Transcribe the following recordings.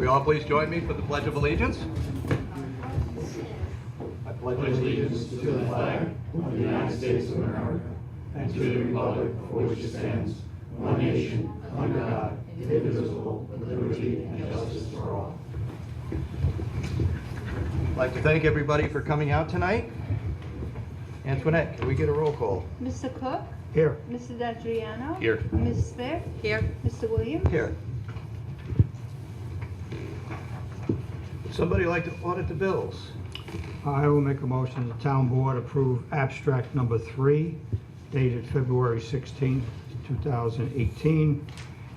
Will you all please join me for the Pledge of Allegiance? I pledge allegiance to the flag of the United States of America and to the republic for which it stands, one nation, under God, indivisible, with liberty and justice for all. I'd like to thank everybody for coming out tonight. Antoinette, can we get a roll call? Mr. Cook? Here. Mrs. Adriano? Here. Ms. Smith? Here. Mr. Williams? Here. Would somebody like to audit the bills? I will make a motion the town board approve abstract number 3 dated February 16th, 2018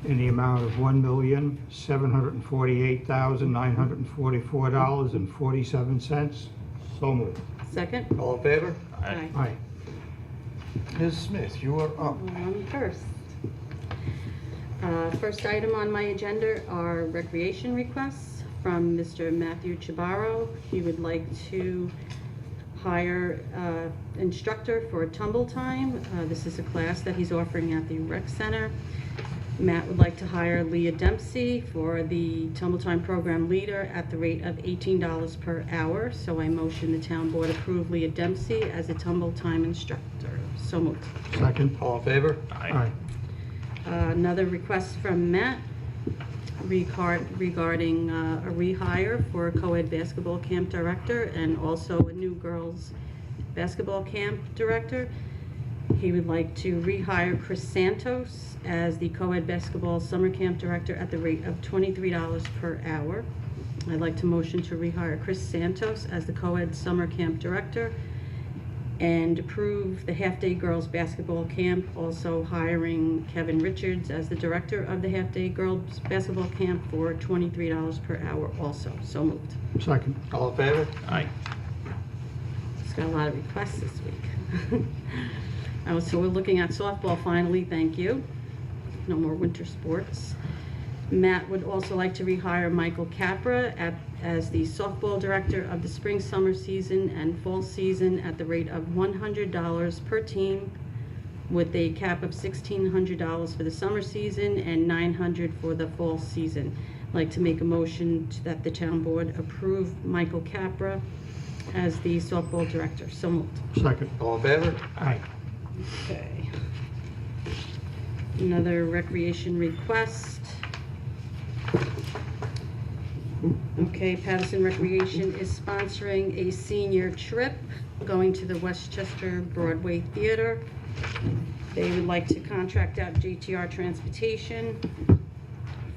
in the amount of $1,748,944.47. So moved. Second? All in favor? Aye. Aye. Ms. Smith, you are up. First. First item on my agenda are recreation requests from Mr. Matthew Chabaro. He would like to hire an instructor for tumble time. This is a class that he's offering at the rec center. Matt would like to hire Leah Dempsey for the tumble time program leader at the rate of $18 per hour. So I motion the town board approve Leah Dempsey as a tumble time instructor. So moved. Second. All in favor? Aye. Another request from Matt regarding a rehire for a co-ed basketball camp director and also a new girls basketball camp director. He would like to rehire Chris Santos as the co-ed basketball summer camp director at the rate of $23 per hour. I'd like to motion to rehire Chris Santos as the co-ed summer camp director and approve the half-day girls basketball camp, also hiring Kevin Richards as the director of the half-day girls basketball camp for $23 per hour also. So moved. Second. All in favor? Aye. Just got a lot of requests this week. So we're looking at softball finally, thank you. No more winter sports. Matt would also like to rehire Michael Capra as the softball director of the spring, summer season and fall season at the rate of $100 per team with a cap of $1,600 for the summer season and $900 for the fall season. I'd like to make a motion that the town board approve Michael Capra as the softball director. So moved. Second. All in favor? Aye. Okay. Another recreation request. Okay, Patterson Recreation is sponsoring a senior trip going to the Westchester Broadway Theater. They would like to contract out JTR Transportation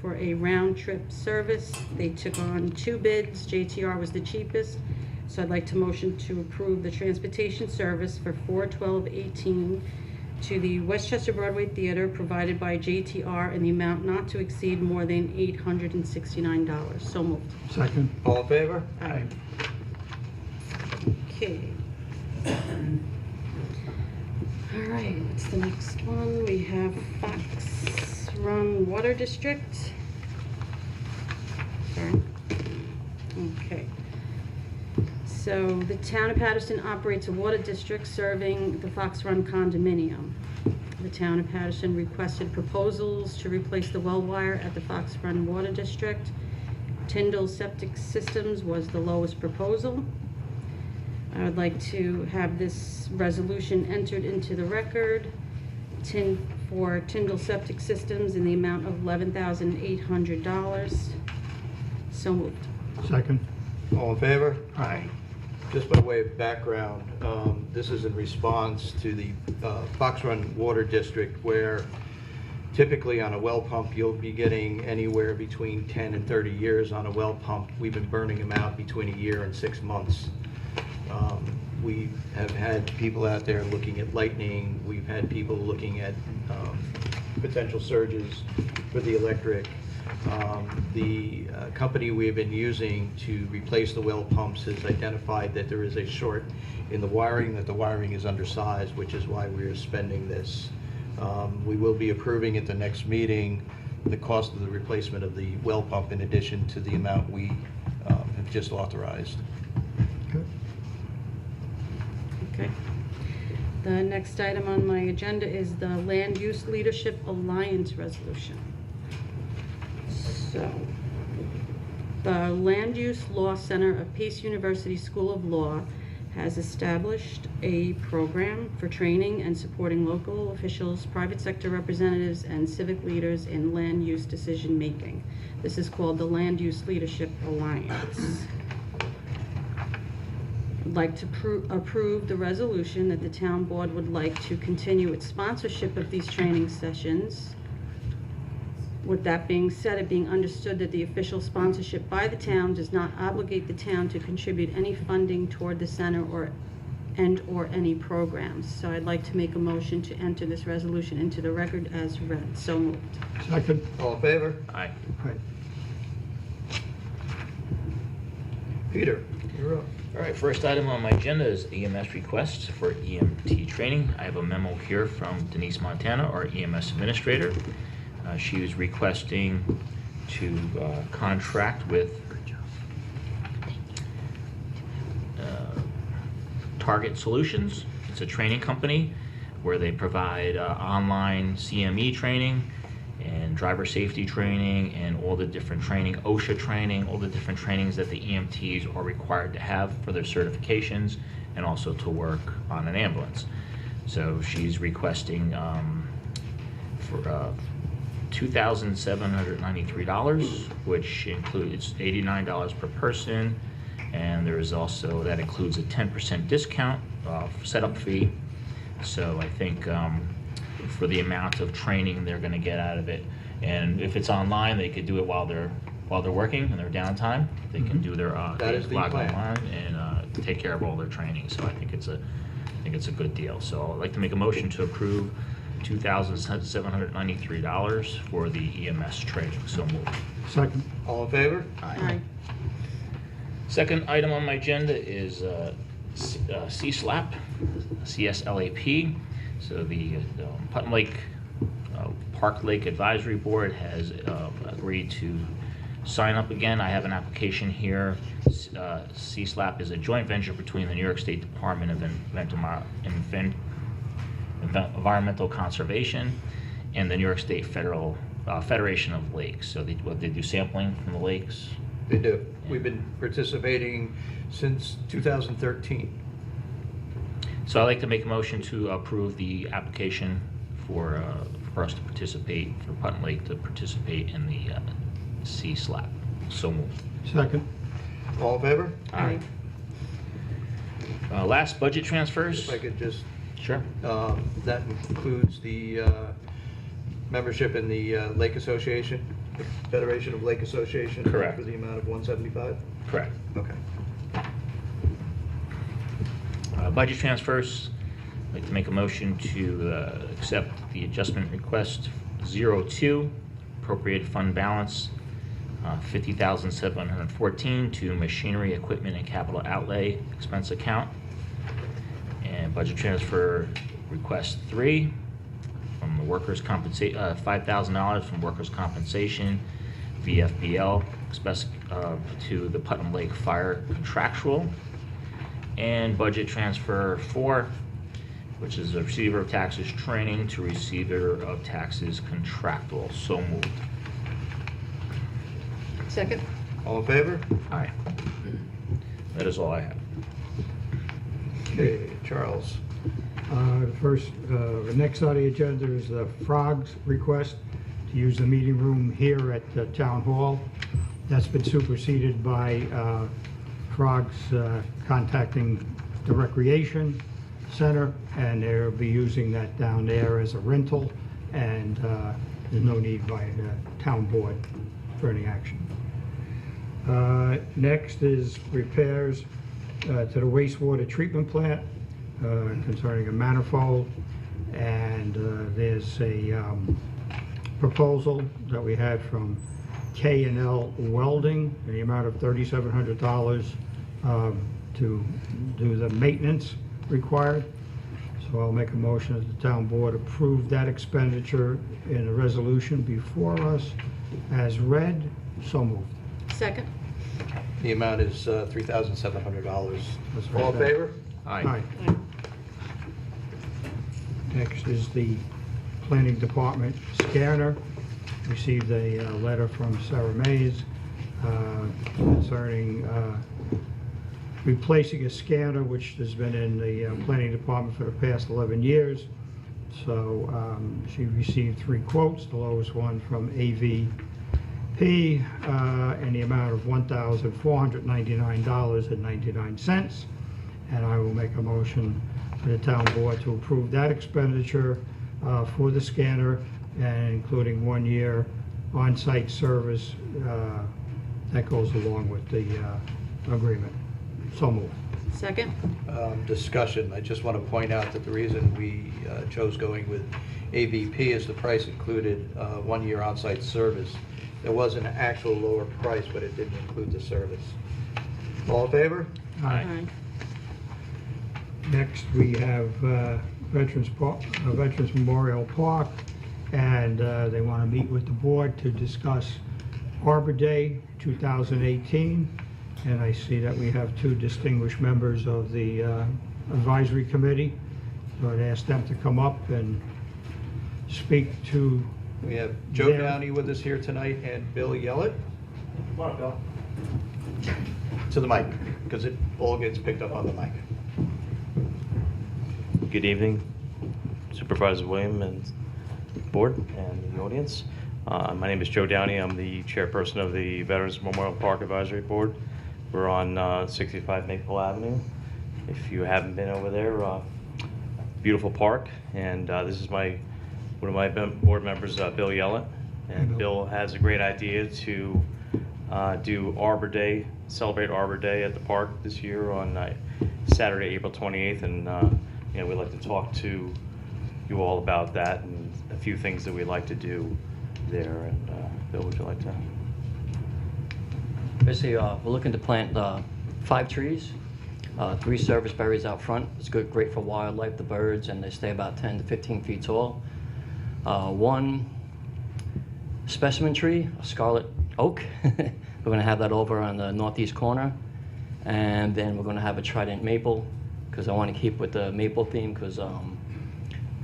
for a round-trip service. They took on 2 bids. JTR was the cheapest. So I'd like to motion to approve the transportation service for 4/12/18 to the Westchester Broadway Theater provided by JTR in the amount not to exceed more than $869. So moved. Second. All in favor? Aye. Okay. All right, what's the next one? We have Fox Run Water District. Sorry. Okay. So the town of Patterson operates a water district serving the Fox Run condominium. The town of Patterson requested proposals to replace the well wire at the Fox Run Water District. Tyndall Septic Systems was the lowest proposal. I would like to have this resolution entered into the record for Tyndall Septic Systems in the amount of $11,800. So moved. Second. All in favor? Aye. Just by way of background, this is in response to the Fox Run Water District, where typically on a well pump you'll be getting anywhere between 10 and 30 years on a well pump. We've been burning them out between 1 year and 6 months. We have had people out there looking at lightning. We've had people looking at potential surges for the electric. The company we have been using to replace the well pumps has identified that there is a short in the wiring, that the wiring is undersized, which is why we are spending this. We will be approving at the next meeting the cost of the replacement of the well pump in addition to the amount we have just authorized. Good. Okay. The next item on my agenda is the Land Use Leadership Alliance Resolution. So, The Land Use Law Center of Peace University School of Law has established a program for training and supporting local officials, private sector representatives, and civic leaders in land use decision-making. This is called the Land Use Leadership Alliance. I'd like to approve the resolution that the town board would like to continue its sponsorship of these training sessions. With that being said, it being understood that the official sponsorship by the town does not obligate the town to contribute any funding toward the center or any programs. So I'd like to make a motion to enter this resolution into the record as read. So moved. Second. All in favor? Aye. Aye. Peter, you're up. All right, first item on my agenda is EMS requests for EMT training. I have a memo here from Denise Montana, our EMS administrator. She is requesting to contract with Target Solutions. It's a training company where they provide online CME training and driver safety training and all the different training, OSHA training, all the different trainings that the EMTs are required to have for their certifications and also to work on an ambulance. So she's requesting for $2,793, which includes $89 per person, and there is also, that includes a 10% discount setup fee. So I think for the amount of training they're going to get out of it, and if it's online, they could do it while they're working in their downtime. They can do their That is the log plan. online and take care of all their training. So I think it's a good deal. So I'd like to make a motion to approve $2,793 for the EMS training. So moved. Second. All in favor? Aye. Second item on my agenda is CSLAP, CSLAP. So the Putnam Lake Park Lake Advisory Board has agreed to sign up again. I have an application here. CSLAP is a joint venture between the New York State Department of Environmental Conservation and the New York State Federation of Lakes. So they do sampling from the lakes. They do. We've been participating since 2013. So I'd like to make a motion to approve the application for us to participate, for Putnam Lake to participate in the CSLAP. So moved. Second. All in favor? Aye. Last budget transfers. If I could just, Sure. that includes the membership in the Lake Association, the Federation of Lake Association. Correct. For the amount of $175? Correct. Okay. Budget transfers. I'd like to make a motion to accept the adjustment request 02, appropriated fund balance, $50,714 to machinery, equipment, and capital outlay expense account. And budget transfer request 3 from the workers' compensation, $5,000 from workers' compensation, VFBL, to the Putnam Lake Fire contractual. And budget transfer 4, which is a receiver of taxes training to receiver of taxes contractual. So moved. Second. All in favor? Aye. That is all I have. Okay, Charles. The next on the agenda is the Frogs request to use the meeting room here at Town Hall. That's been superseded by Frogs contacting the Recreation Center, and they'll be using that down there as a rental, and there's no need by the town board for any action. Next is repairs to the wastewater treatment plant concerning a manifold, and there's a proposal that we had from K&L Welding in the amount of $3,700 to do the maintenance required. So I'll make a motion that the town board approve that expenditure in the resolution before us as read. So moved. Second. The amount is $3,700. That's right. All in favor? Aye. Aye. Next is the planning department scanner. Received a letter from Sarah Mays concerning replacing a scanner which has been in the planning department for the past 11 years. So she received 3 quotes, the lowest one from AVP in the amount of $1,499.99. And I will make a motion for the town board to approve that expenditure for the scanner, and including 1 year on-site service that goes along with the agreement. So moved. Second? Discussion. I just want to point out that the reason we chose going with AVP is the price included 1 year on-site service. There was an actual lower price, but it didn't include the service. All in favor? Aye. Next, we have Veterans Memorial Park, and they want to meet with the board to discuss Arbor Day 2018. And I see that we have 2 distinguished members of the advisory committee. So I'd ask them to come up and speak to. We have Joe There. Downey with us here tonight and Bill Yellett. Come on, Bill. To the mic, because it all gets picked up on the mic. Good evening, Supervisor William and board and the audience. My name is Joe Downey. I'm the chairperson of the Veterans Memorial Park Advisory Board. We're on 65 Maple Avenue. If you haven't been over there, beautiful park. And this is one of my board members, Bill Yellett. And Bill has a great idea to do Arbor Day, celebrate Arbor Day at the park this year on Saturday, April 28th. And we'd like to talk to you all about that and a few things that we'd like to do there. And Bill, would you like to? Basically, we're looking to plant 5 trees, 3 service berries out front. It's great for wildlife, the birds, and they stay about 10 to 15 feet tall. 1 specimen tree, a scarlet oak. We're going to have that over on the northeast corner. And then we're going to have a trident maple, because I want to keep with the maple theme, because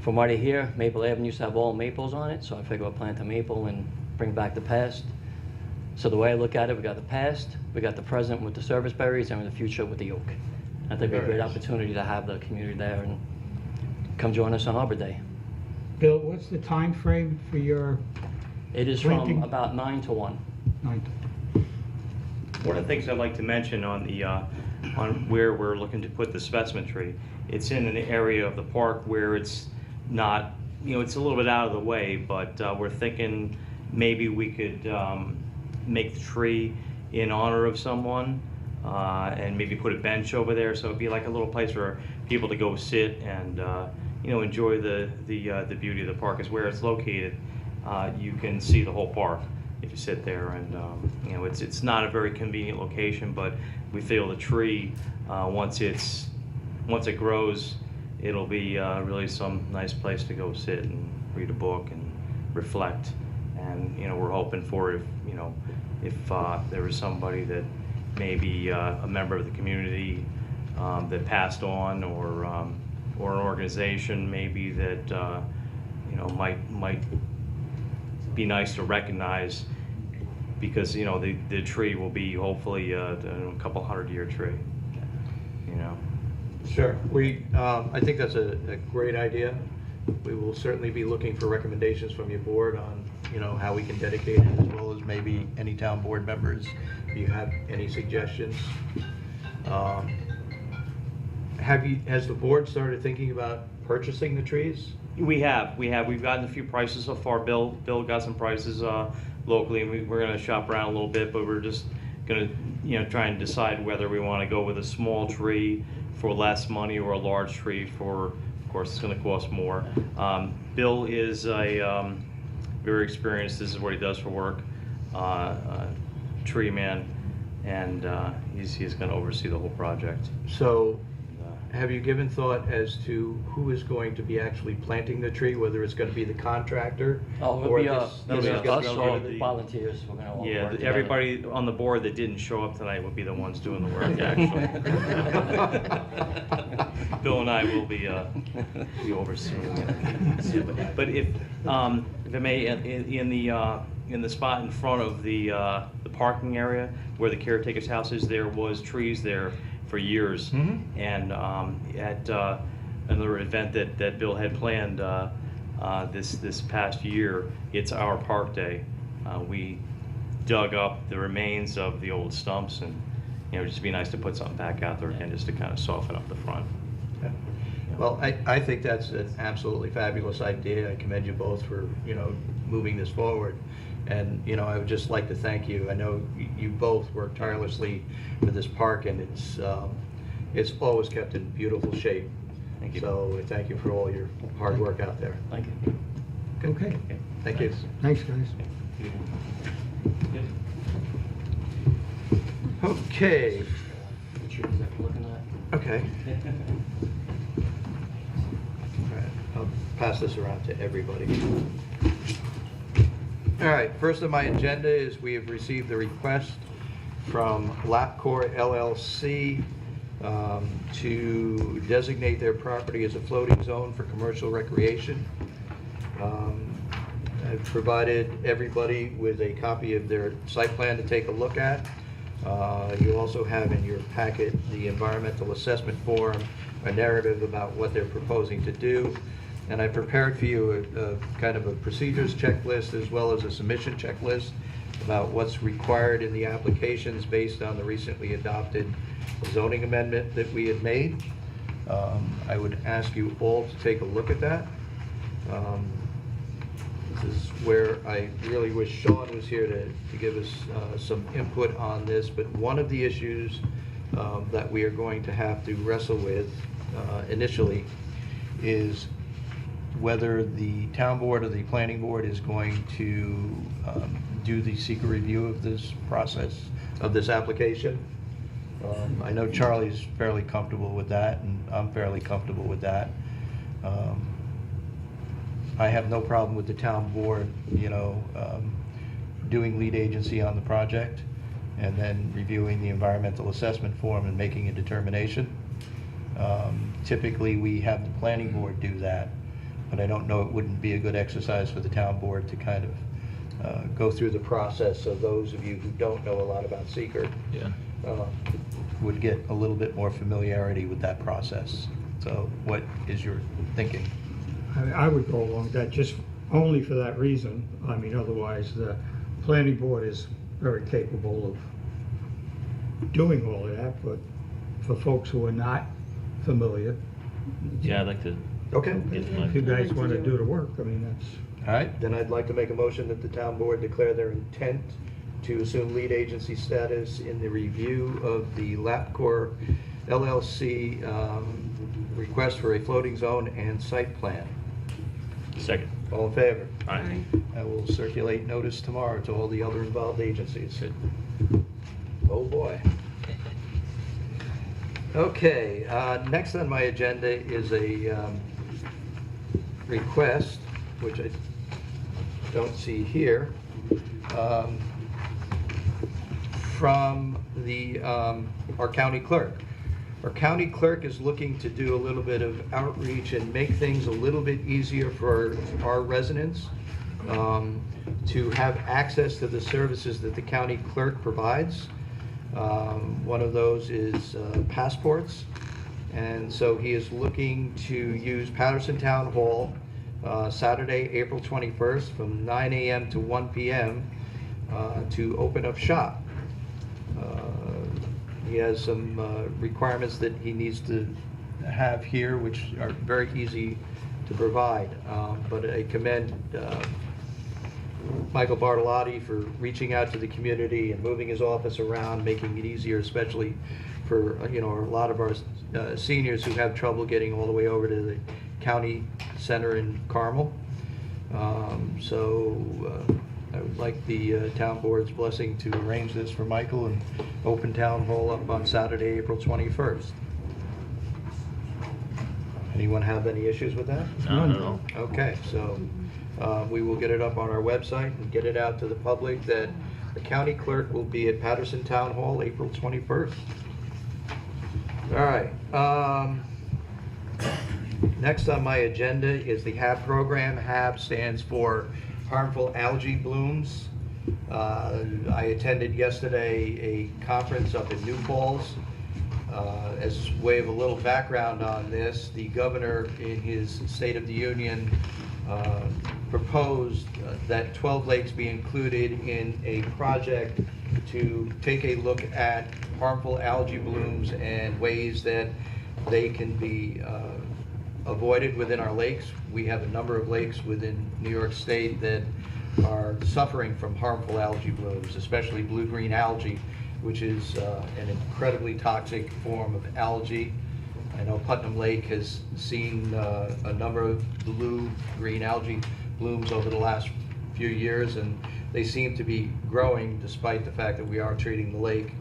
from what I hear, Maple Avenue used to have all maples on it, so I figure I'll plant a maple and bring back the past. So the way I look at it, we got the past, we got the present with the service berries, and the future with the oak. I think it'd be a great opportunity to have the community there and come join us on Arbor Day. Bill, what's the time frame for your It is Planting? from about 9 to 1. ninth? One of the things I'd like to mention on the on where we're looking to put the specimen tree, it's in an area of the park where it's not, it's a little bit out of the way, but we're thinking maybe we could make the tree in honor of someone and maybe put a bench over there, so it'd be like a little place for people to go sit and enjoy the beauty of the park. Is where it's located. You can see the whole park if you sit there, and it's not a very convenient location, but we feel the tree once it grows, it'll be really some nice place to go sit and read a book and reflect. And we're hoping for if there was somebody that maybe a member of the community that passed on, or an organization maybe that might be nice to recognize, because the tree will be hopefully a couple 100-year tree. Sure. I think that's a great idea. We will certainly be looking for recommendations from your board on, how we can dedicate it, as well as maybe any town board members, if you have any suggestions. Has the board started thinking about purchasing the trees? We've gotten a few prices so far. Bill got some prices locally, and we're going to shop around a little bit, but we're just going to try and decide whether we want to go with a small tree for less money or a large tree for, of course, it's going to cost more. Bill is a very experienced, this is what he does for work, tree man, and he's going to oversee the whole project. So, have you given thought as to who is going to be actually planting the tree, whether it's going to be the contractor? It'll or be this either is gonna us go or to the- volunteers. We're going to all work together. Everybody on the board that didn't show up tonight will be the ones doing the work, actually. Bill and I will be overseeing it. But if I may, in the spot in front of the parking area where the caretaker's house is, there was trees there for years. And at another event that Bill had planned this past year, it's our park day. We dug up the remains of the old stumps, and just be nice to put something back out there again, just to kind of soften up the front. Yeah. Well, I think that's an absolutely fabulous idea. I commend you both for, moving this forward. And, I would just like to thank you. I know you both work tirelessly for this park, and it's always kept in beautiful shape. Thank you. So thank you for all your hard work out there. Thank you. Okay, Thank you. thanks, guys. Okay, Looking at. okay. All right, I'll pass this around to everybody. All right, first on my agenda is we have received a request from Lapcore LLC to designate their property as a floating zone for commercial recreation. I've provided everybody with a copy of their site plan to take a look at. You also have in your packet the environmental assessment form, a narrative about what they're proposing to do. And I prepared for you a kind of a procedures checklist as well as a submission checklist about what's required in the applications based on the recently adopted zoning amendment that we had made. I would ask you all to take a look at that. This is where I really wish Sean was here to give us some input on this, but one of the issues that we are going to have to wrestle with initially is whether the town board or the planning board is going to do the secret review of this process, of this application. I know Charlie's fairly comfortable with that, and I'm fairly comfortable with that. I have no problem with the town board, doing lead agency on the project and then reviewing the environmental assessment form and making a determination. Typically, we have the planning board do that, but I don't know, it wouldn't be a good exercise for the town board to kind of go through the process. So those of you who don't know a lot about seeker would get a little bit more familiarity with that process. So what is your thinking? I would go along that just only for that reason. I mean, otherwise, the planning board is very capable of doing all of that, but for folks who are not familiar, Yeah, I'd like to Okay. get if you guys want to do the work, I mean, that's, All right, then I'd like to make a motion that the town board declare their intent to assume lead agency status in the review of the Lapcore LLC request for a floating zone and site plan. Second. All in favor? Aye. I will circulate notice tomorrow to all the other involved agencies. Oh, boy. Okay, next on my agenda is a request, which I don't see here, from our county clerk. Our county clerk is looking to do a little bit of outreach and make things a little bit easier for our residents to have access to the services that the county clerk provides. One of those is passports. And so he is looking to use Patterson Town Hall Saturday, April 21st from 9 a.m. to 1 p.m. To open up shop. He has some requirements that he needs to have here, which are very easy to provide. But I commend Michael Bartolotti for reaching out to the community and moving his office around, making it easier, especially for a lot of our seniors who have trouble getting all the way over to the county center in Carmel. I would like the town board's blessing to arrange this for Michael and open town hall up on Saturday, April 21st. Anyone have any issues with that? Not at all. Okay, so we will get it up on our website and get it out to the public that the county clerk will be at Patterson Town Hall, April 21st. All right. Next on my agenda is the HAB program. HAB stands for Harmful Algae Blooms. I attended yesterday a conference up in New Falls. As way of a little background on this, the governor in his State of the Union proposed that 12 lakes be included in a project to take a look at harmful algae blooms and ways that they can be avoided within our lakes. We have a number of lakes within New York State that are suffering from harmful algae blooms, especially blue-green algae, which is an incredibly toxic form of algae. I know Putnam Lake has seen a number of blue-green algae blooms over the last few years, and they seem to be growing despite the fact that we are treating the lake.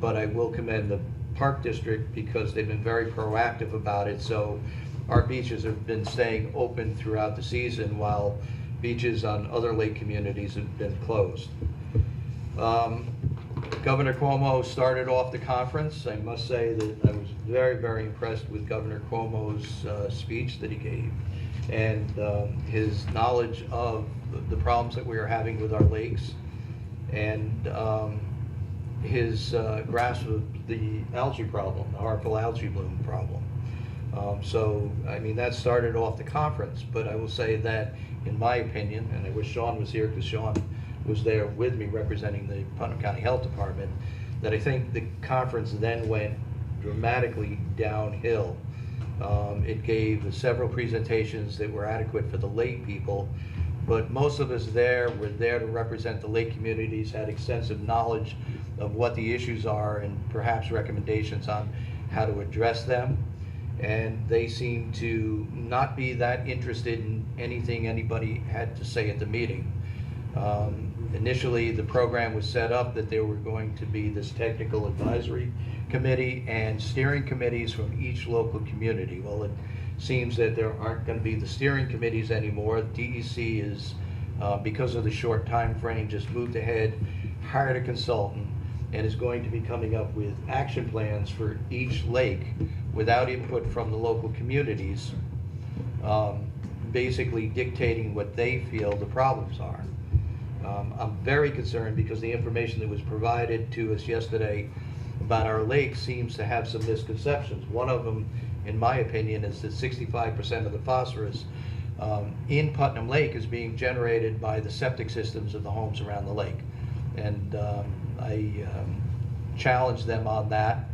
But I will commend the Park District because they've been very proactive about it. So our beaches have been staying open throughout the season while beaches on other lake communities have been closed. Governor Cuomo started off the conference. I must say that I was very, very impressed with Governor Cuomo's speech that he gave and his knowledge of the problems that we are having with our lakes and his grasp of the algae problem, the harmful algae bloom problem. So, I mean, that started off the conference, but I will say that, in my opinion, and I wish Sean was here because Sean was there with me representing the Putnam County Health Department, that I think the conference then went dramatically downhill. It gave several presentations that were adequate for the lake people, but most of us there were there to represent the lake communities, had extensive knowledge of what the issues are and perhaps recommendations on how to address them. And they seemed to not be that interested in anything anybody had to say at the meeting. Initially, the program was set up that there were going to be this technical advisory committee and steering committees from each local community. Well, it seems that there aren't going to be the steering committees anymore. DEC is, because of the short time frame, just moved ahead, hired a consultant, and is going to be coming up with action plans for each lake without input from the local communities, basically dictating what they feel the problems are. I'm very concerned because the information that was provided to us yesterday about our lakes seems to have some misconceptions. One of them, in my opinion, is that 65% of the phosphorus in Putnam Lake is being generated by the septic systems of the homes around the lake. And I challenged them on that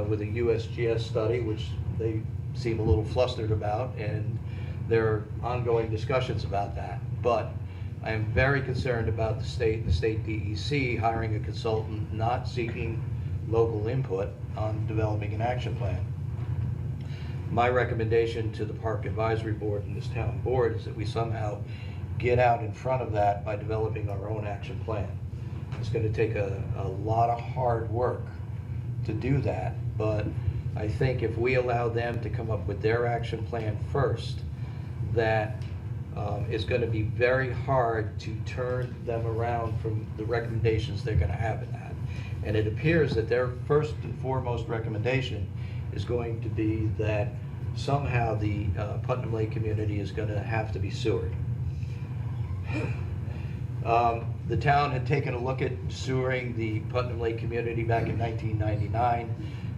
with a USGS study, which they seem a little flustered about, and there are ongoing discussions about that. But I am very concerned about the state and the state DEC hiring a consultant, not seeking local input on developing an action plan. My recommendation to the Park Advisory Board and this town board is that we somehow get out in front of that by developing our own action plan. It's going to take a lot of hard work to do that, but I think if we allow them to come up with their action plan first, that it's going to be very hard to turn them around from the recommendations they're going to have in that. And it appears that their first and foremost recommendation is going to be that somehow the Putnam Lake community is going to have to be sewered. The town had taken a look at sewering the Putnam Lake community back in 1999.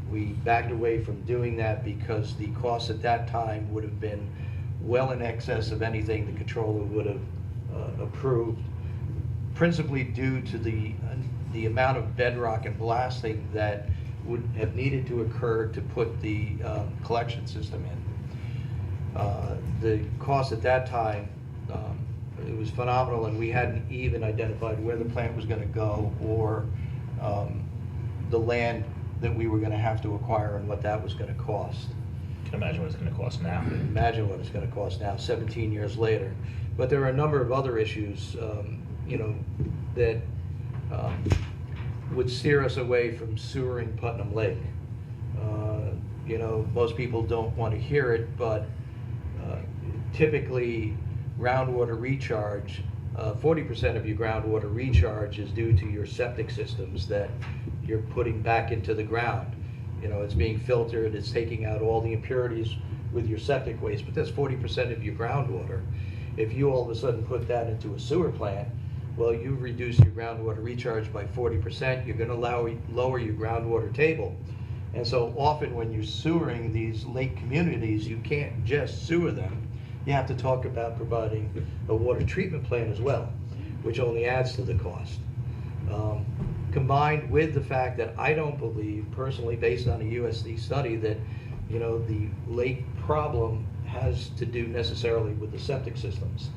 We backed away from doing that because the cost at that time would have been well in excess of anything the controller would have approved, principally due to the amount of bedrock and blasting that would have needed to occur to put the collection system in. The cost at that time, it was phenomenal, and we hadn't even identified where the plant was going to go or the land that we were going to have to acquire and what that was going to cost. Can imagine what it's going to cost now. Imagine what it's going to cost now, 17 years later. But there are a number of other issues, that would steer us away from sewering Putnam Lake. Most people don't want to hear it, but typically groundwater recharge, 40% of your groundwater recharge is due to your septic systems that you're putting back into the ground. It's being filtered, it's taking out all the impurities with your septic waste, but that's 40% of your groundwater. If you all of a sudden put that into a sewer plant, well, you reduce your groundwater recharge by 40%, you're gonna lower your groundwater table. And so often when you're sewering these lake communities, you can't just sewer them. You have to talk about providing a water treatment plant as well, which only adds to the cost. Combined with the fact that I don't believe, personally, based on a USD study, that, you know, the lake problem has to do necessarily with the septic systems.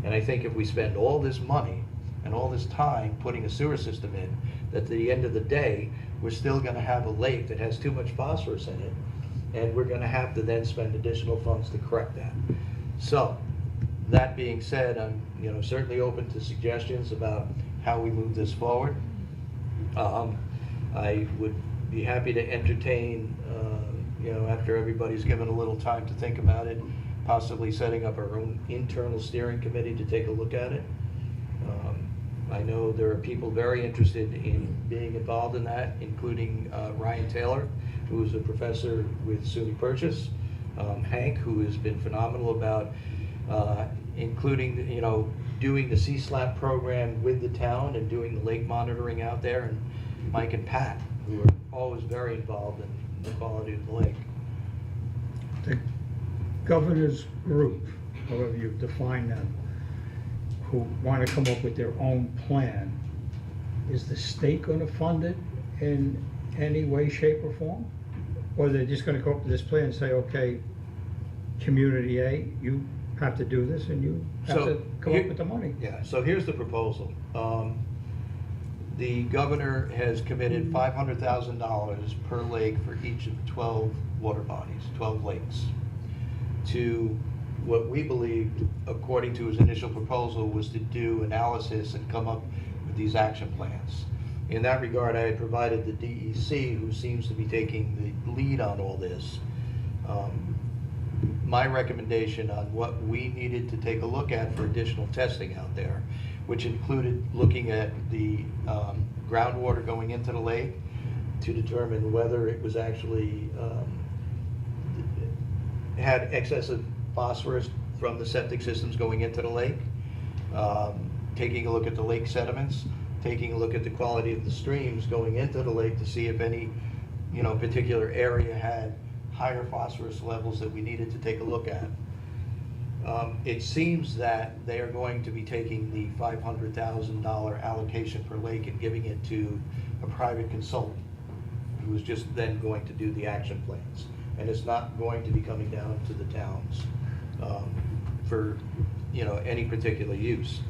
And I think if we spend all this money and all this time putting a sewer system in, that at the end of the day, we're still gonna have a lake that has too much phosphorus in it, and we're gonna have to then spend additional funds to correct that. So, that being said, I'm, you know, certainly open to suggestions about how we move this forward. I would be happy to entertain, you know, after everybody's given a little time to think about it, possibly setting up our own internal steering committee to take a look at it. I know there are people very interested in being involved in that, including Ryan Taylor, who is a professor with SUNY Purchase, Hank, who has been phenomenal about including, you know, doing the CSLAP program with the town and doing the lake monitoring out there, and Mike and Pat, who are always very involved in the quality of the lake. The governor's group, however you define them, who want to come up with their own plan, is the state going to fund it in any way, shape, or form? Or they're just going to come up with this plan and say, okay, community A, you have to do this and you have So to come here- up with the money? Yeah, so here's the proposal. The governor has committed $500,000 per lake for each of the 12 water bodies, 12 lakes, to what we believed, according to his initial proposal, was to do analysis and come up with these action plans. In that regard, I had provided the DEC, who seems to be taking the lead on all this, my recommendation on what we needed to take a look at for additional testing out there, which included looking at the groundwater going into the lake to determine whether it was actually had excessive phosphorus from the septic systems going into the lake, taking a look at the lake sediments, taking a look at the quality of the streams going into the lake to see if any, you know, particular area had higher phosphorus levels that we needed to take a look at. It seems that they are going to be taking the $500,000 allocation per lake and giving it to a private consultant who is just then going to do the action plans. And it's not going to be coming down to the towns for, you know, any particular use.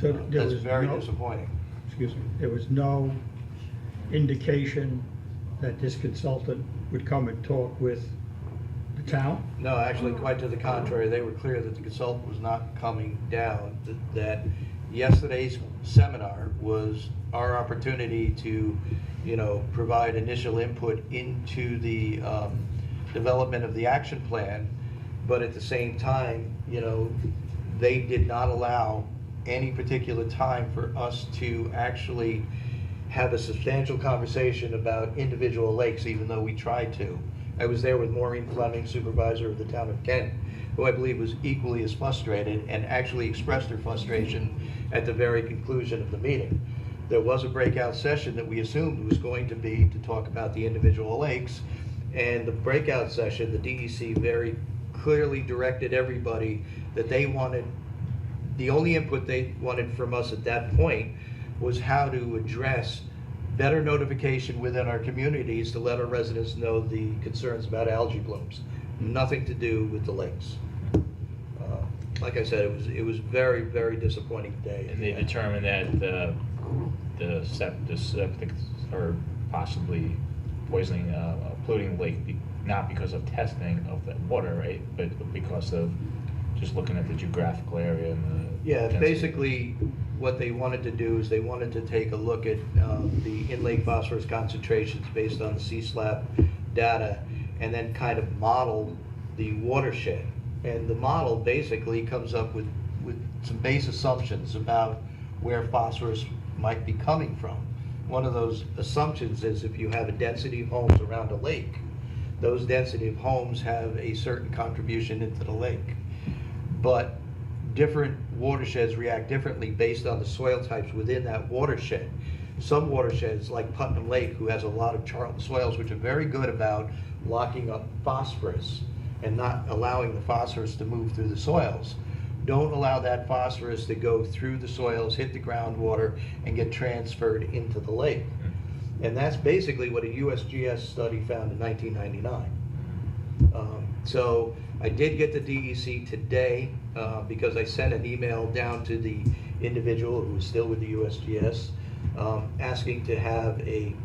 So there That's was very no- disappointing. Excuse me, there was no indication that this consultant would come and talk with the town? No, actually, quite to the contrary, they were clear that the consultant was not coming down, that yesterday's seminar was our opportunity to, you know, provide initial input into the development of the action plan, but at the same time, you know, they did not allow any particular time for us to actually have a substantial conversation about individual lakes, even though we tried to. I was there with Maureen Fleming, supervisor of the town of Kent, who I believe was equally as frustrated and actually expressed her frustration at the very conclusion of the meeting. There was a breakout session that we assumed was going to be to talk about the individual lakes, and the breakout session, the DEC very clearly directed everybody that they wanted, the only input they wanted from us at that point was how to address better notification within our communities to let our residents know the concerns about algae blooms. Nothing to do with the lakes. Like I said, it was very, very disappointing day. And they determined that the septic are possibly poisoning, polluting the lake, not because of testing of the water, right? But because of just looking at the geographical area and the Yeah, density. basically, what they wanted to do is they wanted to take a look at the in-lake phosphorus concentrations based on the CSLAP data, and then kind of model the watershed. And the model basically comes up with some base assumptions about where phosphorus might be coming from. One of those assumptions is if you have a density of homes around a lake, those density of homes have a certain contribution into the lake. But different watersheds react differently based on the soil types within that watershed. Some watersheds, like Putnam Lake, who has a lot of charl soils, which are very good about locking up phosphorus and not allowing the phosphorus to move through the soils, don't allow that phosphorus to go through the soils, hit the groundwater, and get transferred into the lake. And that's basically what a USGS study found in 1999. So I did get the DEC today because I sent an email down to the individual who was still with the USGS asking to have a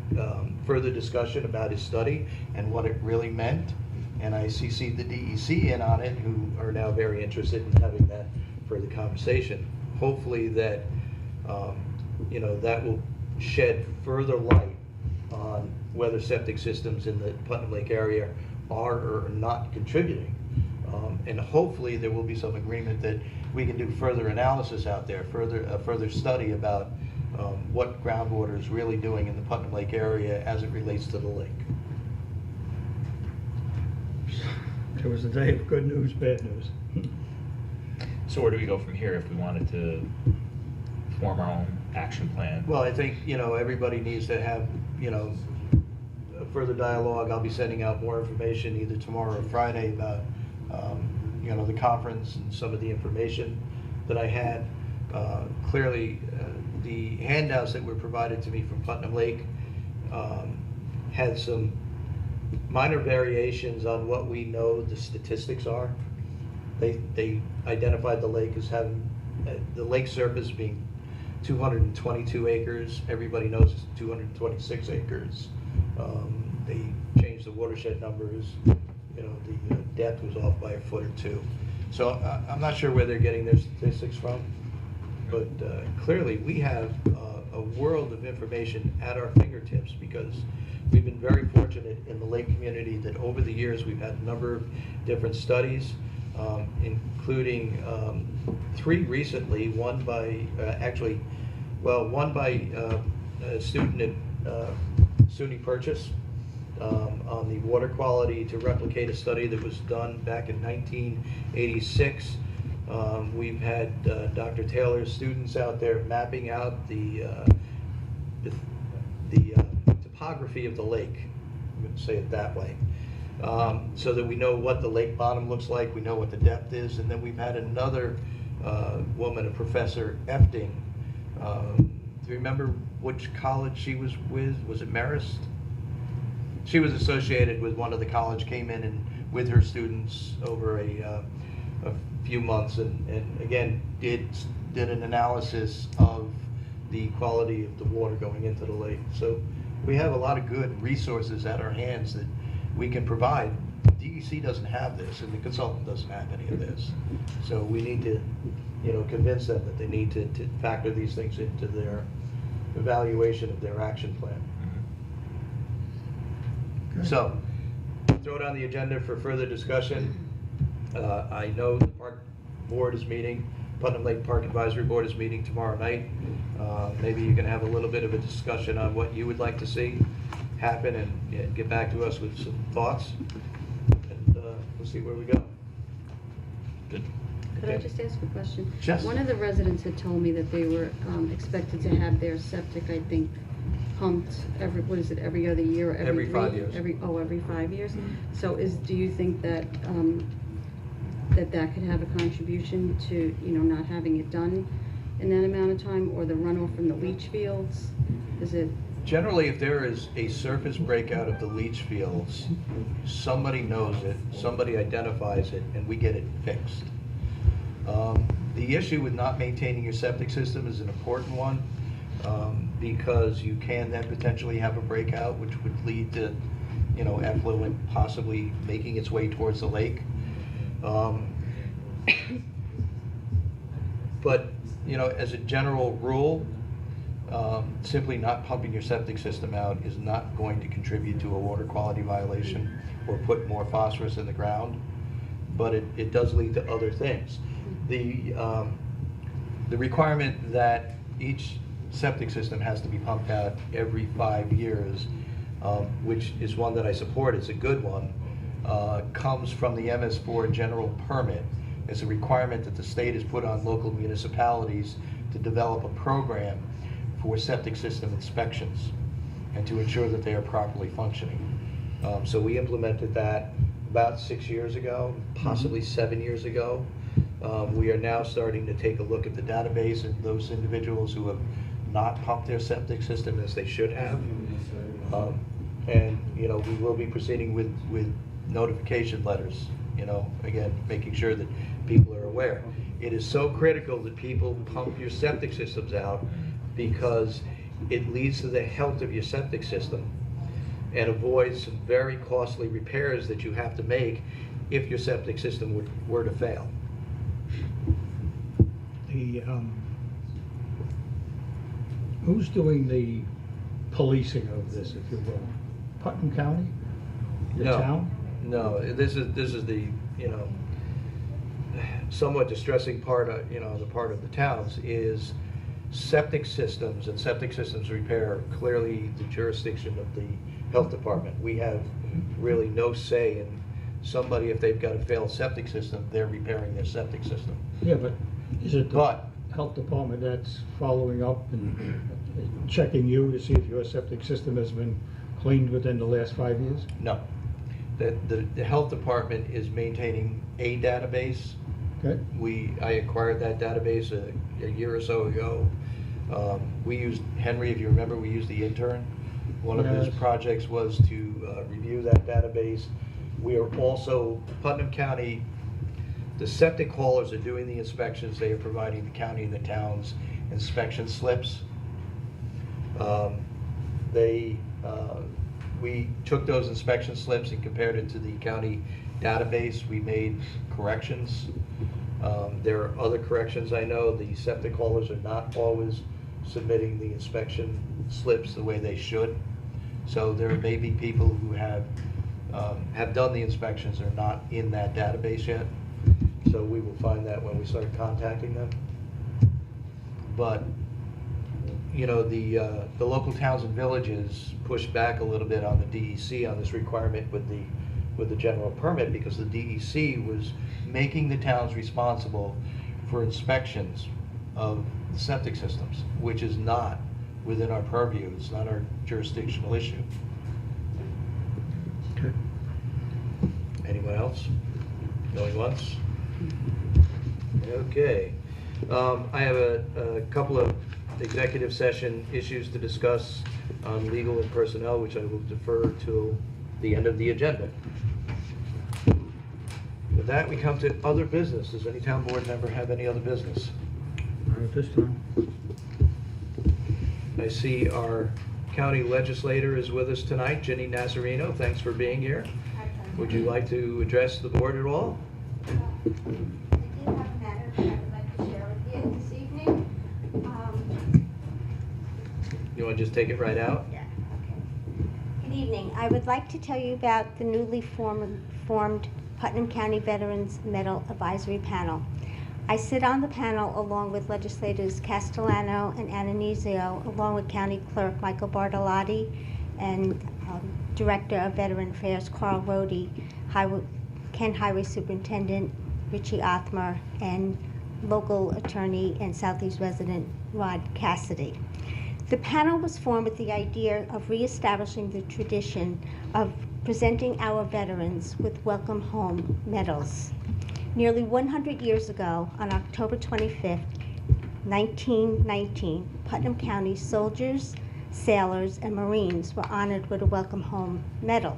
further discussion about his study and what it really meant. And I CC'd the DEC in on it, who are now very interested in having that further conversation. Hopefully that, that will shed further light on whether septic systems in the Putnam Lake area are or are not contributing. And hopefully there will be some agreement that we can do further analysis out there, further study about what groundwater is really doing in the Putnam Lake area as it relates to the lake. It was a day of good news, bad news. So where do we go from here if we wanted to form our own action plan? Well, I think, everybody needs to have, a further dialogue. I'll be sending out more information either tomorrow or Friday about, the conference and some of the information that I had. Clearly, the handouts that were provided to me from Putnam Lake had some minor variations on what we know the statistics are. They identified the lake as having, the lake surface being 222 acres. Everybody knows it's 226 acres. They changed the watershed numbers. The depth was off by a foot or two. So I'm not sure where they're getting their statistics from, but clearly we have a world of information at our fingertips because we've been very fortunate in the lake community that over the years we've had a number of different studies, including 3 recently, one by a student at SUNY Purchase on the water quality to replicate a study that was done back in 1986. We've had Dr. Taylor's students out there mapping out the topography of the lake, I'm going to say it that way, so that we know what the lake bottom looks like, we know what the depth is. And then we've had another woman, a Professor Efting. Do you remember which college she was with? Was it Marist? She was associated with one of the college, came in and with her students over a few months and again did an analysis of the quality of the water going into the lake. So we have a lot of good resources at our hands that we can provide. DEC doesn't have this, and the consultant doesn't have any of this. So we need to, convince them that they need to factor these things into their evaluation of their action plan. Okay. So, throw it on the agenda for further discussion. I know the Park Board is meeting, Putnam Lake Park Advisory Board is meeting tomorrow night. Maybe you can have a little bit of a discussion on what you would like to see happen and get back to us with some thoughts. And we'll see where we go. Good. Could I just ask a question? Yes. One of the residents had told me that they were expected to have their septic, I think, pumped every other year or Every 5 3 years. Every 5 years? So do you think that that could have a contribution to, not having it done in that amount of time, or the runoff from the leach fields? Is it? Generally, if there is a surface breakout of the leach fields, somebody knows it, somebody identifies it, and we get it fixed. The issue with not maintaining your septic system is an important one, because you can then potentially have a breakout, which would lead to, effluent possibly making its way towards the lake. But, as a general rule, simply not pumping your septic system out is not going to contribute to a water quality violation or put more phosphorus in the ground, but it does lead to other things. The requirement that each septic system has to be pumped out every 5 years, which is one that I support, it's a good one, comes from the MS4 general permit. It's a requirement that the state has put on local municipalities to develop a program for septic system inspections and to ensure that they are properly functioning. So we implemented that about 6 years ago, possibly 7 years ago. We are now starting to take a look at the database and those individuals who have not pumped their septic system as they should have. And, you know, we will be proceeding with notification letters, you know, again, making sure that people are aware. It is so critical that people pump your septic systems out because it leads to the health of your septic system and avoids some very costly repairs that you have to make if your septic system were to fail. The, who's doing the policing of this, if you will? Putnam County? The No. town? No, this is the, you know, somewhat distressing part of, you know, the part of the towns is septic systems and septic systems repair are clearly the jurisdiction of the health department. We have really no say in somebody, if they've got a failed septic system, they're repairing their septic system. Yeah, but is it the But health department that's following up and checking you to see if your septic system has been cleaned within the last 5 years? no, the health department is maintaining a database. Okay, I acquired that database a year or so ago. We used, Henry, if you remember, we used the intern. One of his Yes. projects was to review that database. We are also, Putnam County, the septic haulers are doing the inspections. They are providing the county and the towns inspection slips. We took those inspection slips and compared it to the county database. We made corrections. There are other corrections I know. The septic haulers are not always submitting the inspection slips the way they should. So there may be people who have done the inspections, are not in that database yet. So we will find that when we start contacting them. But, you know, the local towns and villages pushed back a little bit on the DEC on this requirement with the general permit because the DEC was making the towns responsible for inspections of septic systems, which is not within our purview. It's not our jurisdictional issue. okay. Anyone else? Going once? Okay. I have a couple of executive session issues to discuss on legal and personnel, which I will defer till the end of the agenda. With that, we come to other business. Does any town board member have any other business? Not at this time. I see our county legislator is with us tonight, Ginny Nazarino. Thanks for being here. Would you like to address the board at all? I do have a matter that I would like to share with you this evening. You want to just take it right out? Yeah, okay. Good evening. I would like to tell you about the newly formed Putnam County Veterans Medal Advisory Panel. I sit on the panel along with legislators Castellano and Ananizio, along with County Clerk Michael Bartolotti and Director of Veteran Affairs Carl Rohde, Kent Highway Superintendent Richie Othmer, and local attorney and Southeast resident Rod Cassidy. The panel was formed with the idea of reestablishing the tradition of presenting our veterans with welcome home medals. Nearly 100 years ago, on October 25th, 1919, Putnam County soldiers, sailors, and Marines were honored with a welcome home medal.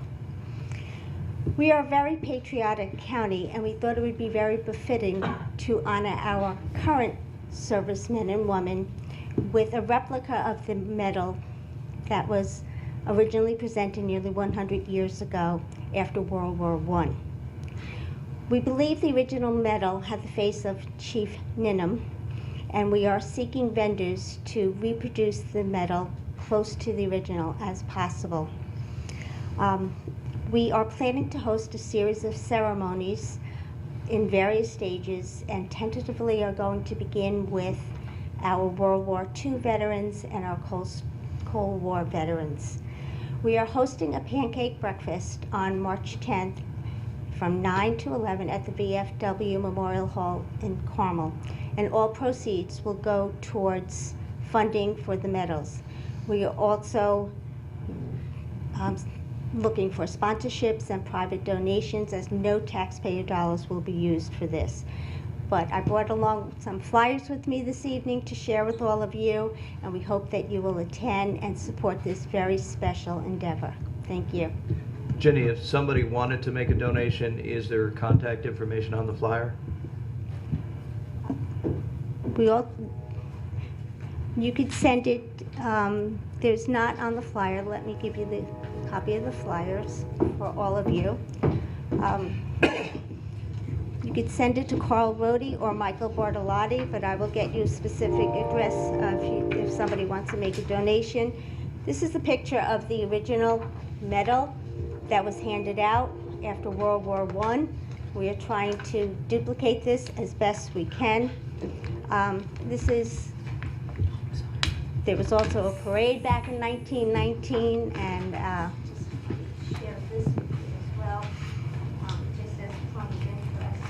We are a very patriotic county, and we thought it would be very befitting to honor our current servicemen and women with a replica of the medal that was originally presented nearly 100 years ago after World War I. We believe the original medal had the face of Chief Ninham, and we are seeking vendors to reproduce the medal close to the original as possible. We are planning to host a series of ceremonies in various stages, and tentatively are going to begin with our World War II veterans and our Cold War veterans. We are hosting a pancake breakfast on March 10th from 9 to 11 at the VFW Memorial Hall in Carmel. And all proceeds will go towards funding for the medals. We are also looking for sponsorships and private donations, as no taxpayer dollars will be used for this. But I brought along some flyers with me this evening to share with all of you, and we hope that you will attend and support this very special endeavor. Thank you. Jenny, if somebody wanted to make a donation, is there contact information on the flyer? You could send it, there's not on the flyer. Let me give you the copy of the flyers for all of you. You could send it to Carl Rody or Michael Bartolotti, but I will get you a specific address if somebody wants to make a donation. This is a picture of the original medal that was handed out after World War I. We are trying to duplicate this as best we can. There was also a parade back in 1919, and just share this with you as well, just as a point of interest.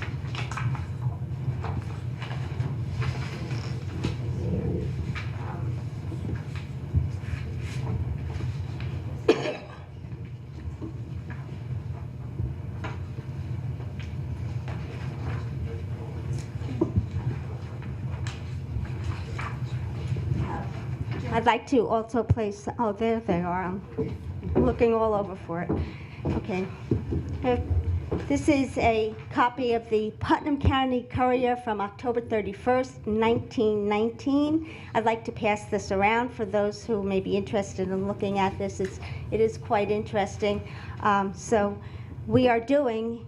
I'd like to also place, oh, there they are. I'm looking all over for it. Okay. This is a copy of the Putnam County Courier from October 31st, 1919. I'd like to pass this around for those who may be interested in looking at this. It is quite interesting. So we are doing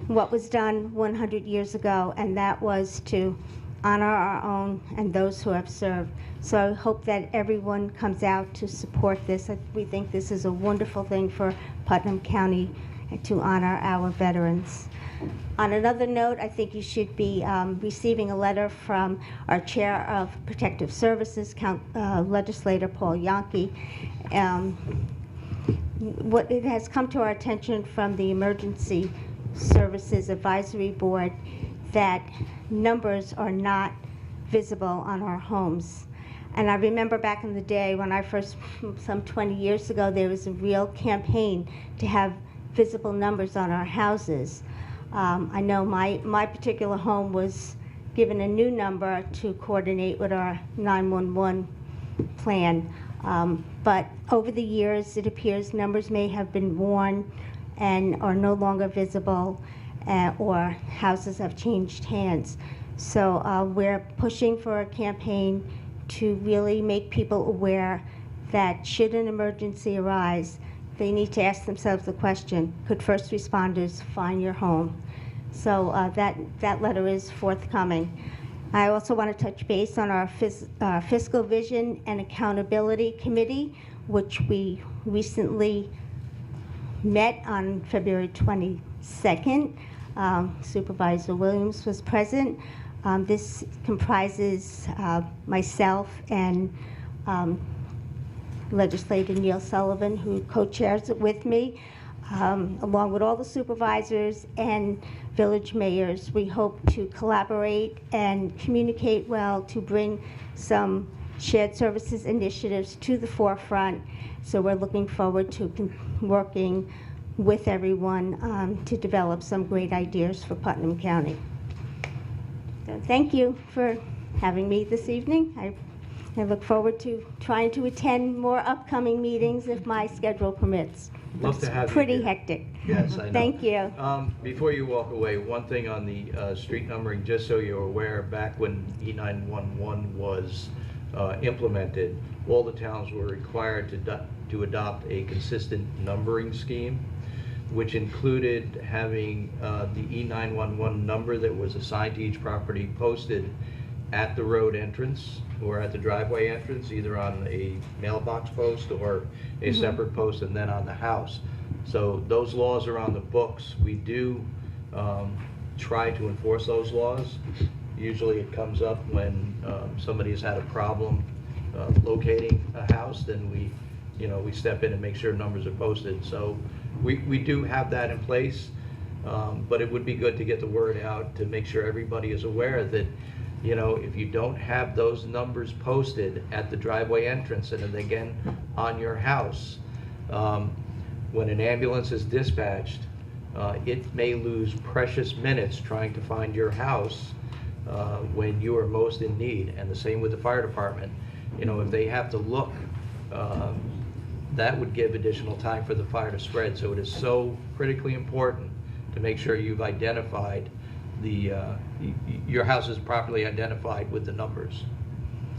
what was done 100 years ago, and that was to honor our own and those who have served. So I hope that everyone comes out to support this. We think this is a wonderful thing for Putnam County to honor our veterans. On another note, I think you should be receiving a letter from our Chair of Protective Services, Legislator Paul Yonke. What it has come to our attention from the Emergency Services Advisory Board that numbers are not visible on our homes. And I remember back in the day when I first, some 20 years ago, there was a real campaign to have visible numbers on our houses. I know my particular home was given a new number to coordinate with our 911 plan. But over the years, it appears numbers may have been worn and are no longer visible, or houses have changed hands. So we're pushing for a campaign to really make people aware that should an emergency arise, they need to ask themselves the question, could first responders find your home? So that letter is forthcoming. I also want to touch base on our Fiscal Vision and Accountability Committee, which we recently met on February 22nd. Supervisor Williams was present. This comprises myself and Legislator Neil Sullivan, who co-chairs it with me, along with all the supervisors and village mayors. We hope to collaborate and communicate well to bring some shared services initiatives to the forefront. So we're looking forward to working with everyone to develop some great ideas for Putnam County. So thank you for having me this evening. I look forward to trying to attend more upcoming meetings if my schedule permits. Love to have you Pretty here. hectic. Yes, I know. Thank you. Before you walk away, one thing on the street numbering, just so you're aware, back when E911 was implemented, all the towns were required to adopt a consistent numbering scheme, which included having the E911 number that was assigned to each property posted at the road entrance or at the driveway entrance, either on a mailbox post or a separate post, and then on the house. So those laws are on the books. We do try to enforce those laws. Usually it comes up when somebody has had a problem locating a house, then we step in and make sure numbers are posted. So we do have that in place. But it would be good to get the word out to make sure everybody is aware that, you know, if you don't have those numbers posted at the driveway entrance and then again on your house, when an ambulance is dispatched, it may lose precious minutes trying to find your house when you are most in need. And the same with the fire department. You know, if they have to look, that would give additional time for the fire to spread. So it is so critically important to make sure you've identified your house is properly identified with the numbers.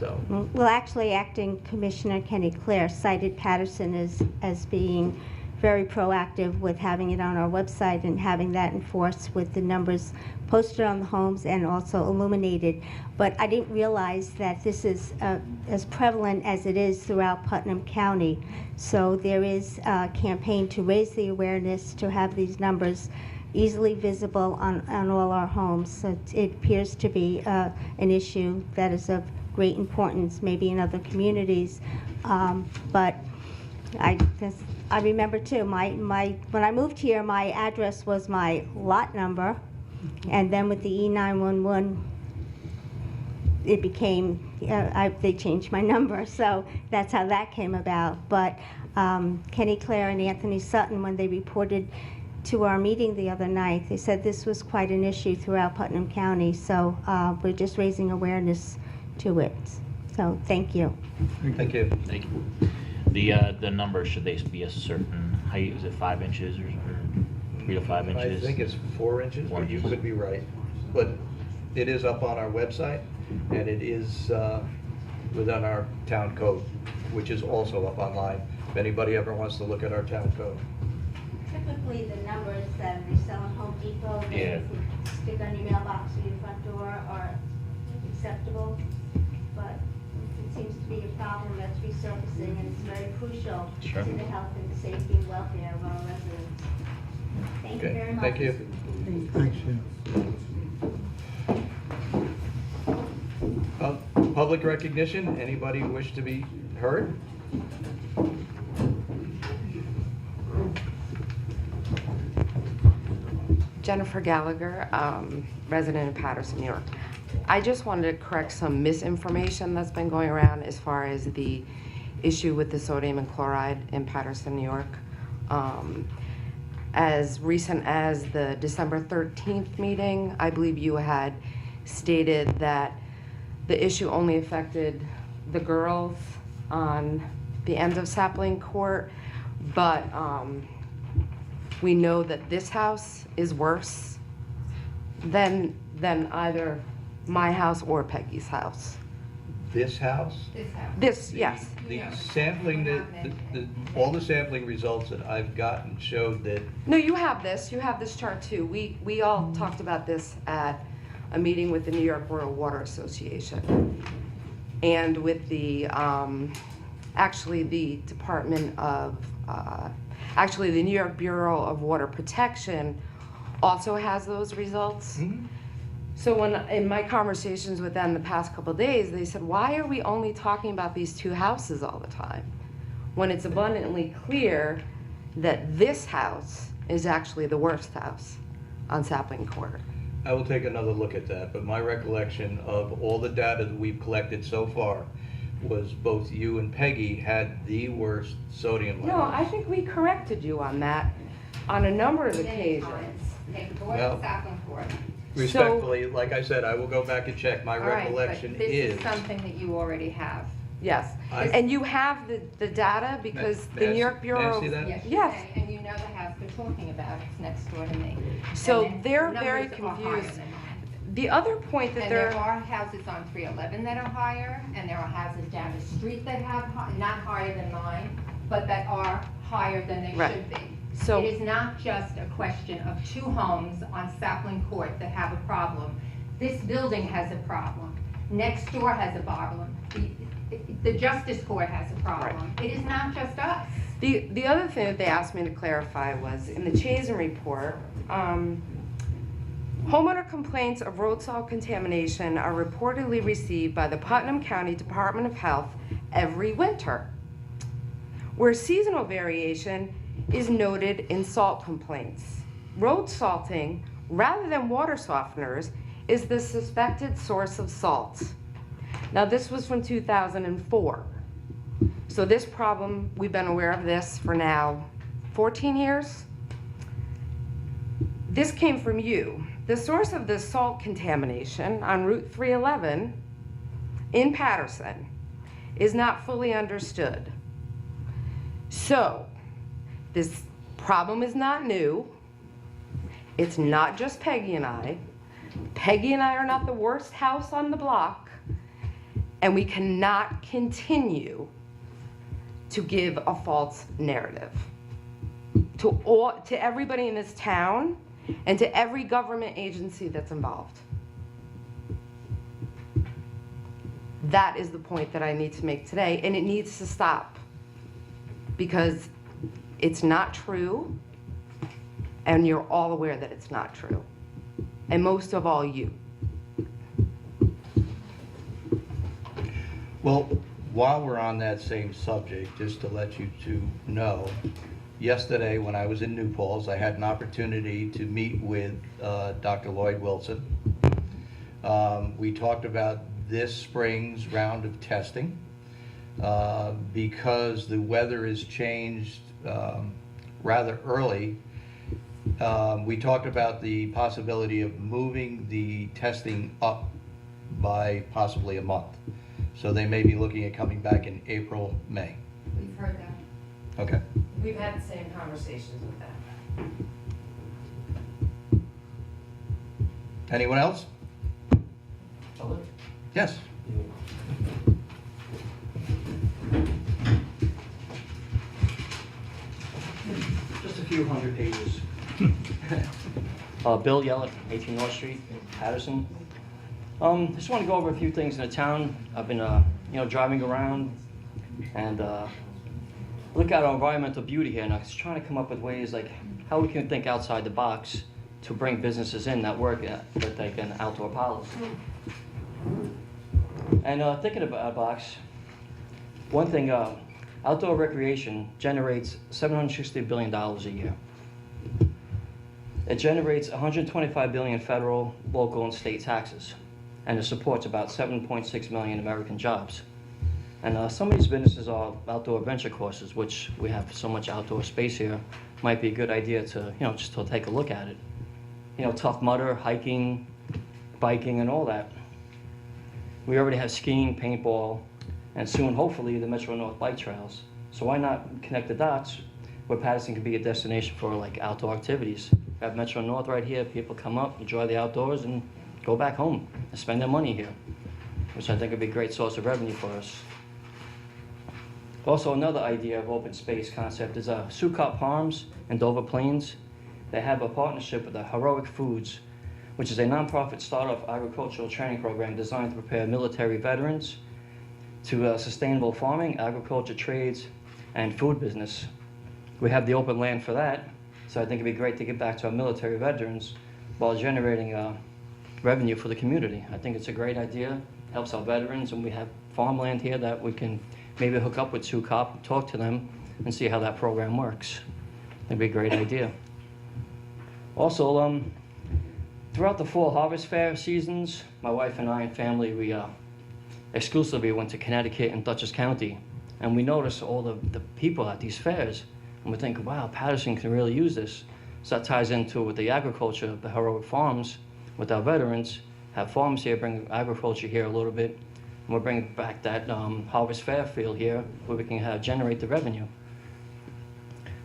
So. Well, actually, Acting Commissioner Kenny Clare cited Patterson as being very proactive with having it on our website and having that enforced with the numbers posted on the homes and also illuminated. But I didn't realize that this is as prevalent as it is throughout Putnam County. So there is a campaign to raise the awareness, to have these numbers easily visible on all our homes. So it appears to be an issue that is of great importance, maybe in other communities. But I remember too, when I moved here, my address was my lot number, and then with the E911, it became, they changed my number, so that's how that came about. But Kenny Clare and Anthony Sutton, when they reported to our meeting the other night, they said this was quite an issue throughout Putnam County, so we're just raising awareness to it. So thank you. Thank you. Thank you. The number, should they be a certain height? Is it 5 inches or 3 to 5 inches? I think it's 4 inches, but you could be right. But it is up on our website, and it is within our town code, which is also up online, if anybody ever wants to look at our town code. Typically, the numbers that they sell at Home Depot, that Yeah. you can stick on your mailbox or your front door are acceptable, but it seems to be a problem that's resurfacing, and it's very crucial Sure. to the health and the safety and welfare of our residents. Thank you Okay, very much. thank you. Thanks, yeah. Public recognition, anybody wish to be heard? Jennifer Gallagher, resident in Patterson, New York. I just wanted to correct some misinformation that's been going around as far as the issue with the sodium and chloride in Patterson, New York. As recent as the December 13th meeting, I believe you had stated that the issue only affected the girls on the end of Sapling Court, but we know that this house is worse than either my house or Peggy's house. This house? This, yes. The sampling, all the sampling results that I've gotten showed that, No, you have this chart too. We all talked about this at a meeting with the New York Rural Water Association and with the, actually the Department of, actually the New York Bureau of Water Protection also has those results. So when, in my conversations with them the past couple of days, they said, why are we only talking about these two houses all the time? When it's abundantly clear that this house is actually the worst house on Sapling Court. I will take another look at that, but my recollection of all the data that we've collected so far was both you and Peggy had the worst sodium levels. No, I think we corrected you on that on a number of occasions. Well, respectfully, like I said, I will go back and check. My recollection This is something that you already have. Yes, and you have the data because the New York Bureau. May I see that? Yes, you Yes. may, and you know the house they're talking about, it's next door to me. So And they're the very numbers are higher confused. than mine. The other point that And there they're, are houses on 311 that are higher, and there are houses down the street that have, not higher than mine, but that are higher than they Right. should be. So- It is not just a question of two homes on Sapling Court that have a problem. This building has a problem. Next door has a problem. The Justice Court has a problem. It is not just us. the other thing that they asked me to clarify was in the Chazen report, homeowner complaints of road salt contamination are reportedly received by the Putnam County Department of Health every winter, where seasonal variation is noted in salt complaints. road salting, rather than water softeners, is the suspected source of salt. Now, this was from 2004. So this problem, we've been aware of this for now 14 years. This came from you. The source of the salt contamination on Route 311 in Patterson is not fully understood. So, this problem is not new. It's not just Peggy and I. Peggy and I are not the worst house on the block, and we cannot continue to give a false narrative to everybody in this town and to every government agency that's involved. That is the point that I need to make today, and it needs to stop because it's not true, and you're all aware that it's not true, and most of all, you. Well, while we're on that same subject, just to let you two know, yesterday when I was in New Paltz, I had an opportunity to meet with Dr. Lloyd Wilson. We talked about this spring's round of testing because the weather has changed rather early. We talked about the possibility of moving the testing up by possibly a month. So they may be looking at coming back in April, May. We've heard that. Okay. We've had the same conversations with that. Anyone else? Yes. Just a few hundred pages. Bill Yellett, 18 North Street, Patterson. Just want to go over a few things in the town. I've been, driving around and look at our environmental beauty here, and I was trying to come up with ways like how we can think outside the box to bring businesses in that work with like an outdoor policy. And thinking about a box, one thing, outdoor recreation generates $760 billion a year. It generates $125 billion federal, local, and state taxes, and it supports about 7.6 million American jobs. And some of these businesses are outdoor adventure courses, which we have so much outdoor space here. Might be a good idea to, just to take a look at it. Tough Mudder, hiking, biking, and all that. We already have skiing, paintball, and soon, hopefully, the Metro North bike trails. So why not connect the dots where Patterson could be a destination for like outdoor activities? We have Metro North right here. People come up, enjoy the outdoors, and go back home and spend their money here, which I think would be a great source of revenue for us. Also, another idea of open space concept is Sucop Farms in Dover Plains. They have a partnership with the Heroic Foods, which is a nonprofit startup agricultural training program designed to prepare military veterans to sustainable farming, agriculture trades, and food business. We have the open land for that, so I think it'd be great to get back to our military veterans while generating revenue for the community. I think it's a great idea, helps our veterans, and we have farmland here that we can maybe hook up with Sucop, talk to them, and see how that program works. It'd be a great idea. Also, throughout the fall harvest fair seasons, my wife and I and family, we exclusively went to Connecticut and Dutchess County, and we noticed all the people at these fairs, and we think, wow, Patterson can really use this. So that ties into with the agriculture, the Heroic Farms, with our veterans, have farms here, bring agriculture here a little bit, and we're bringing back that harvest fair field here where we can generate the revenue.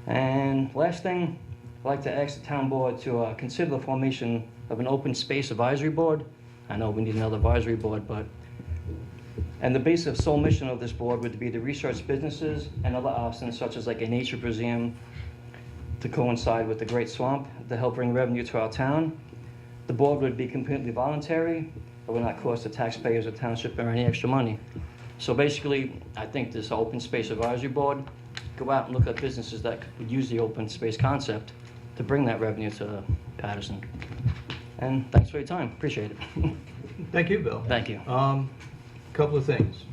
And last thing, I'd like to ask the town board to consider the formation of an open space advisory board. I know we need another advisory board, and the basic sole mission of this board would be to research businesses and other options such as like a nature museum to coincide with the Great Swamp to help bring revenue to our town. The board would be completely voluntary. It would not cost the taxpayers or township or any extra money. So basically, I think this open space advisory board, go out and look at businesses that could use the open space concept to bring that revenue to Patterson. And thanks for your time, appreciate it. Thank you, Bill. Thank you. Couple of things.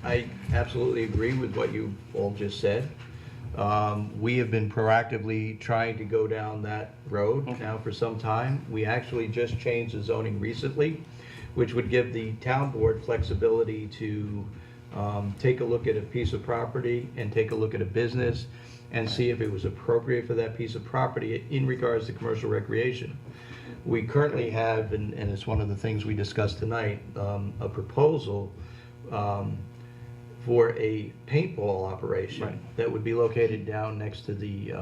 I absolutely agree with what you all just said. We have been proactively trying to go down that road Okay. now for some time. We actually just changed the zoning recently, which would give the town board flexibility to take a look at a piece of property and take a look at a business and see if it was appropriate for that piece of property in regards to commercial recreation. We currently have, and it's one of the things we discussed tonight, a proposal for a paintball operation Right. that would be located down next to the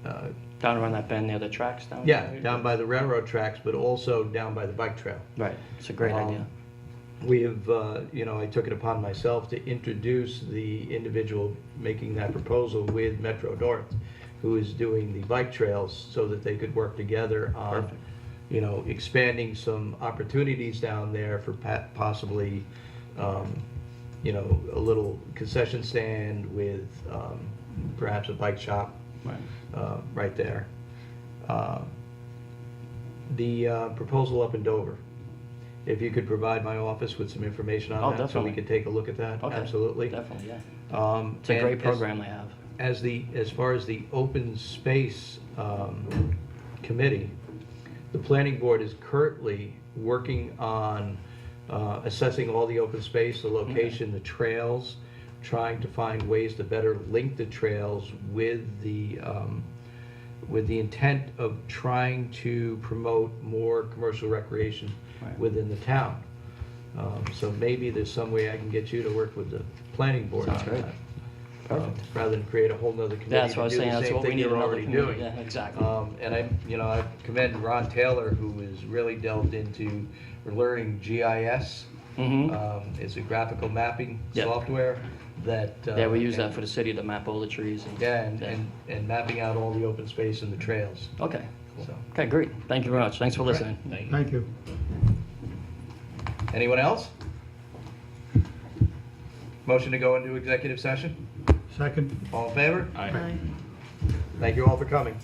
Down around that bend near the tracks down yeah, there? down by the railroad tracks, but also down by the bike trail. Right, it's a great idea. We have, I took it upon myself to introduce the individual making that proposal with Metro North, who is doing the bike trails so that they could work together on, Perfect. expanding some opportunities down there for possibly, a little concession stand with perhaps a bike shop Right. right there. The proposal up in Dover, if you could provide my office with some information Oh, on that, so definitely. we could take a look at that, Okay. absolutely. Definitely, yeah. It's a And great program they have. as far as the open space committee, the planning board is currently working on assessing all the open space, the location, the trails, trying to find ways to better link the trails with the intent of trying to promote more commercial recreation Right. within the town. So maybe there's some way I can get you to work with the planning board on Sounds great. that. Perfect. Rather than create a whole nother committee That's to what I was do saying, the that's same what we thing need, you're another already community. doing. Yeah, exactly. And I commend Ron Taylor, who has really delved into learning GIS. Mm-hmm. It's a graphical mapping Yep. software that. Yeah, we use that for the city to map all the trees. Yeah, and mapping out all the open space and the trails, Okay. so. Okay, great. Thank you very much. Thanks for listening. Thank you. Thank you. Anyone else? Motion to go into executive session? Second? All in favor? Aye. Aye. Thank you all for coming.